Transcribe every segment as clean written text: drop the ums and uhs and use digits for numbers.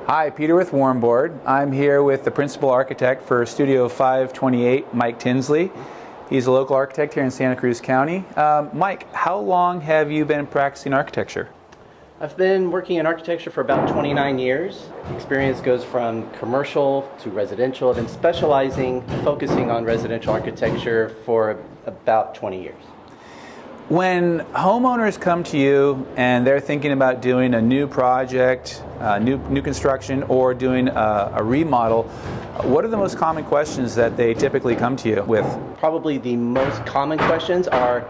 Hi, Peter with Warmboard. I'm here with the principal architect for Studio 528, Mike Tinsley. He's a local architect here in Santa Cruz County. Mike, how long have you been practicing architecture? I've been working in architecture for about 29 years. Experience goes from commercial to residential. I've been focusing on residential architecture for about 20 years. When homeowners come to you and they're thinking about doing a new project, new construction, or doing a remodel, what are the most common questions that they typically come to you with? Probably the most common questions are,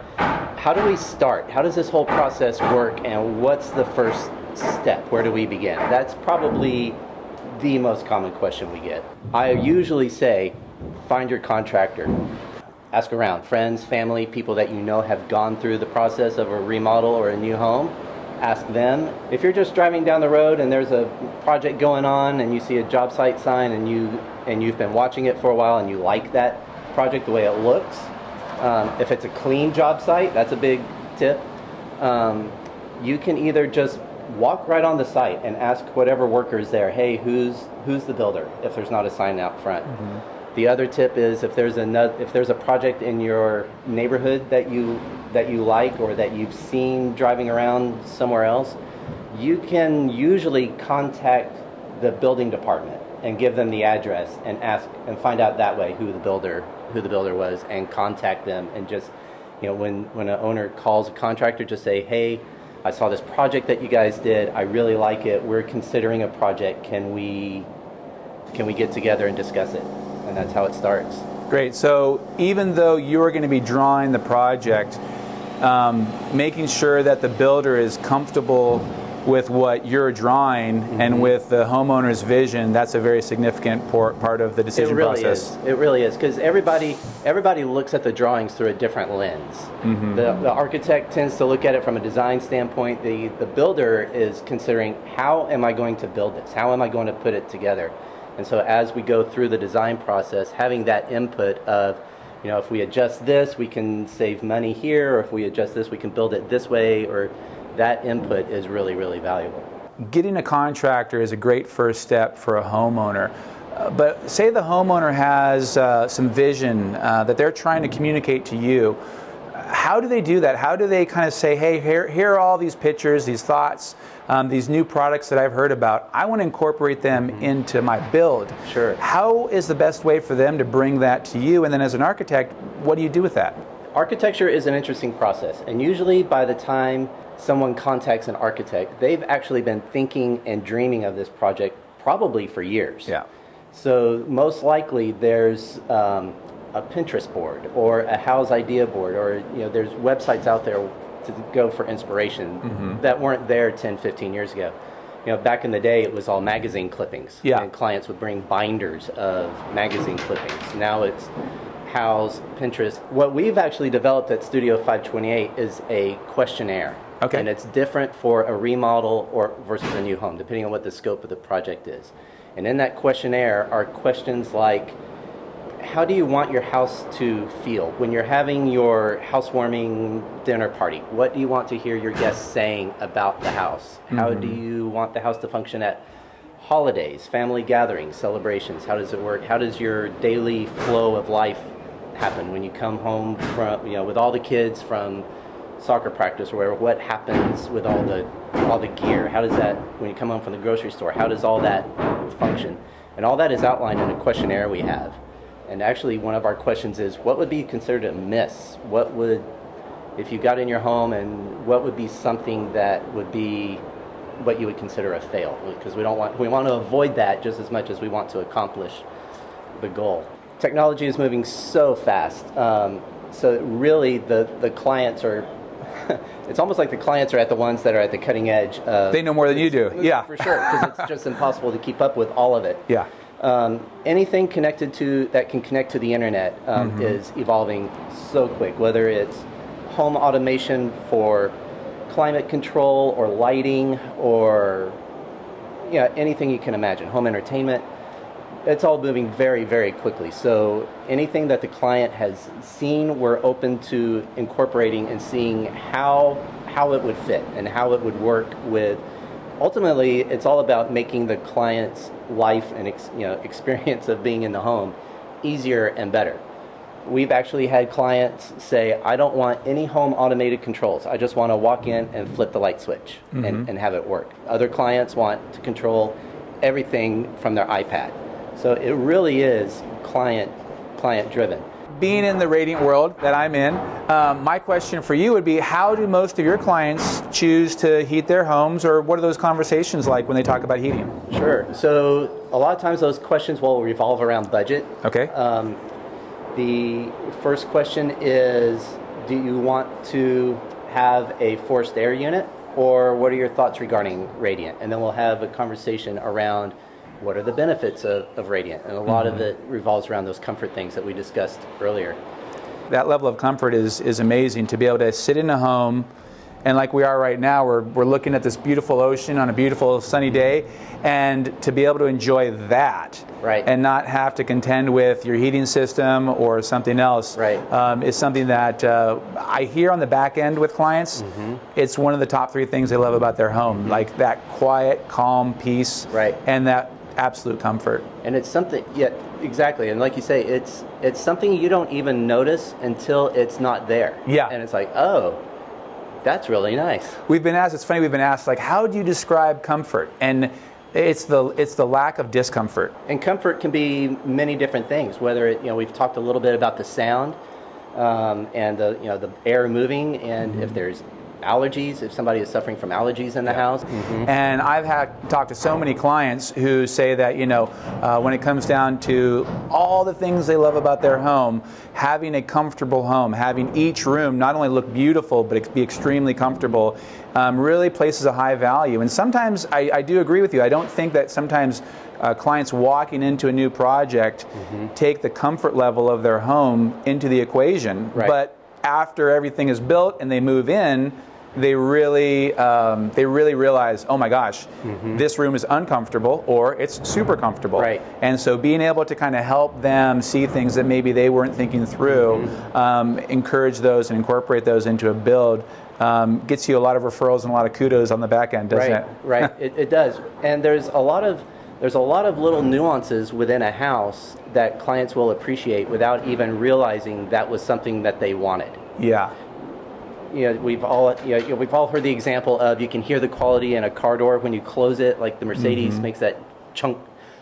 how do we start? How does this whole process work, and what's the first step? Where do we begin? That's probably the most common question we get. I usually say, find your contractor. Ask around, friends, family, people that you know have gone through the process of a remodel or a new home. Ask them. If you're just driving down the road and there's a project going on and you see a job site sign and you've been watching it for a while and you like that project the way it looks, if it's a clean job site, that's a big tip. You can either just walk right on the site and ask whatever worker is there, hey, who's the builder, if there's not a sign out front. Mm-hmm. The other tip is if there's a project in your neighborhood that you like or that you've seen driving around somewhere else, you can usually contact the building department and give them the address and ask and find out that way who the builder was, and contact them. And just, when an owner calls a contractor, just say, hey, I saw this project that you guys did, I really like it, we're considering a project, can we get together and discuss it? And that's how it starts. Great. So even though you're going to be drawing the project, making sure that the builder is comfortable with what you're drawing, mm-hmm. and with the homeowner's vision, that's a very significant part of the decision process. It really is, because everybody looks at the drawings through a different lens. Mm-hmm. The architect tends to look at it from a design standpoint. The builder is considering, how am I going to build this? How am I going to put it together? And so as we go through the design process, having that input of, if we adjust this, we can save money here, or if we adjust this, we can build it this way, or that input is really, really valuable. Getting a contractor is a great first step for a homeowner. But say the homeowner has some vision that they're trying to communicate to you. How do they do that? How do they kind of say, hey, here are all these pictures, these thoughts, these new products that I've heard about. I want to incorporate them mm-hmm. into my build. Sure. How is the best way for them to bring that to you? And then as an architect, what do you do with that? Architecture is an interesting process. And usually by the time someone contacts an architect, they've actually been thinking and dreaming of this project probably for years. Yeah. So most likely there's a Pinterest board or a house idea board, or there's websites out there to go for inspiration mm-hmm. that weren't there 10, 15 years ago. Back in the day it was all magazine clippings. Yeah. And clients would bring binders of magazine clippings. Now it's House, Pinterest. What we've actually developed at Studio 528 is a questionnaire. Okay. And it's different for a remodel or versus a new home, depending on what the scope of the project is. And in that questionnaire are questions like, how do you want your house to feel when you're having your housewarming dinner party? What do you want to hear your guests saying about the house? Mm-hmm. How do you want the house to function at holidays, family gatherings, celebrations? How does it work? How does your daily flow of life happen when you come home from, with all the kids from soccer practice or whatever? What happens with all the gear? How does that, when you come home from the grocery store, how does all that function? And all that is outlined in a questionnaire we have. And actually one of our questions is, what would be considered a miss? What would, if you got in your home, and what would be something that would be what you would consider a fail? Because we want to avoid that just as much as we want to accomplish the goal. Technology is moving so fast. So really the clients are, it's almost like the clients are at the ones that are at the cutting edge. They know more than you do. Yeah. For sure, because it's just impossible to keep up with all of it. Yeah. Anything that can connect to the internet mm-hmm. is evolving so quick, whether it's home automation for climate control or lighting or anything you can imagine, home entertainment. It's all moving very, very quickly. So anything that the client has seen, we're open to incorporating and seeing how it would fit and how it would work with ultimately, it's all about making the client's life and experience of being in the home easier and better. We've actually had clients say, I don't want any home automated controls. I just want to walk in and flip the light switch and have it work. Other clients want to control everything from their iPad. So it really is client driven. Being in the radiant world that I'm in, my question for you would be, how do most of your clients choose to heat their homes, or what are those conversations like when they talk about heating? Sure. So a lot of times those questions will revolve around budget. Okay. The first question is, do you want to have a forced air unit, or what are your thoughts regarding radiant? And then we'll have a conversation around what are the benefits of radiant, and a lot of it revolves around those comfort things that we discussed earlier. That level of comfort is amazing, to be able to sit in a home, and like we are right now, we're looking at this beautiful ocean on a beautiful sunny day, and to be able to enjoy that, right, and not have to contend with your heating system or something else, right, is something that I hear on the back end with clients. It's one of the top 3 things they love about their home, like that quiet, calm peace, right, and that absolute comfort. And it's something, yeah, exactly. And like you say, it's something you don't even notice until it's not there. Yeah. And it's like, oh, that's really nice. We've been asked, like, how do you describe comfort? And it's the lack of discomfort. And comfort can be many different things. Whether we've talked a little bit about the sound, and the air moving, and if there's allergies, if somebody is suffering from allergies in the house. And I've talked to so many clients who say that, when it comes down to all the things they love about their home, having a comfortable home, having each room not only look beautiful, but be extremely comfortable, really places a high value. And sometimes I do agree with you. I don't think that sometimes clients walking into a new project take the comfort level of their home into the equation. Right. But after everything is built and they move in, they really realize, oh my gosh, this room is uncomfortable, or it's super comfortable. Right. And so being able to kind of help them see things that maybe they weren't thinking through, encourage those and incorporate those into a build, gets you a lot of referrals and a lot of kudos on the back end, doesn't it? Right. It does. And there's a lot of little nuances within a house that clients will appreciate without even realizing that was something that they wanted. Yeah. We've all heard the example of, you can hear the quality in a car door when you close it, like the Mercedes makes that chunk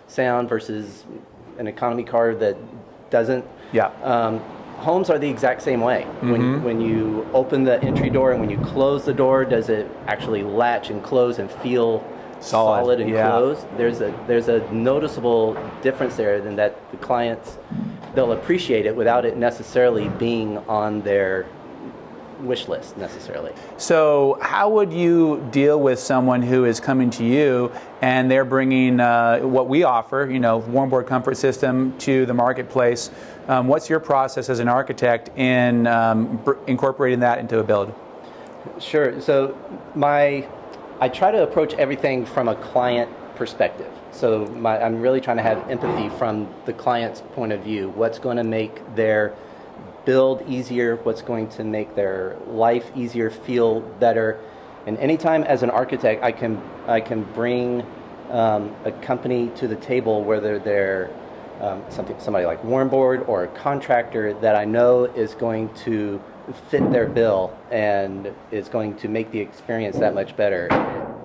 sound versus an economy car that doesn't. Yeah. Homes are the exact same way. When you open the entry door and when you close the door, does it actually latch and close and feel solid and closed? There's a noticeable difference there, than that the clients, they'll appreciate it without it necessarily being on their wish list necessarily. So how would you deal with someone who is coming to you and they're bringing what we offer, Warmboard comfort system, to the marketplace? What's your process as an architect in incorporating that into a build? Sure. So I try to approach everything from a client perspective. So I'm really trying to have empathy from the client's point of view. What's going to make their build easier? What's going to make their life easier, feel better? And anytime as an architect, I can bring a company to the table, whether they're somebody like Warmboard or a contractor that I know is going to fit their bill and is going to make the experience that much better.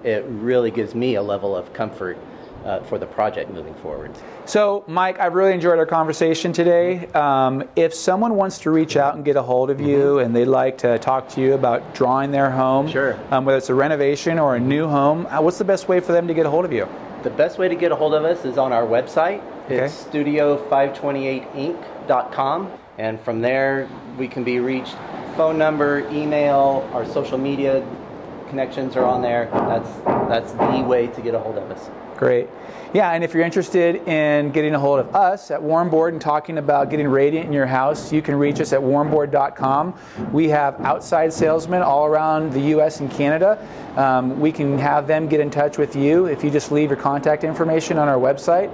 It really gives me a level of comfort for the project moving forward. So, Mike, I've really enjoyed our conversation today. If someone wants to reach out and get a hold of you and they'd like to talk to you about drawing their home, sure, whether it's a renovation or a new home, what's the best way for them to get a hold of you? The best way to get a hold of us is on our website. It's studio528inc.com, and from there we can be reached. Phone number, email, our social media connections are on there. That's the way to get a hold of us. Great. Yeah, and if you're interested in getting a hold of us at Warmboard and talking about getting radiant in your house, you can reach us at warmboard.com. We have outside salesmen all around the U.S. and Canada. We can have them get in touch with you if you just leave your contact information on our website,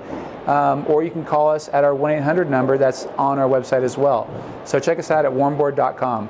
or you can call us at our 1-800 number that's on our website as well. So check us out at warmboard.com.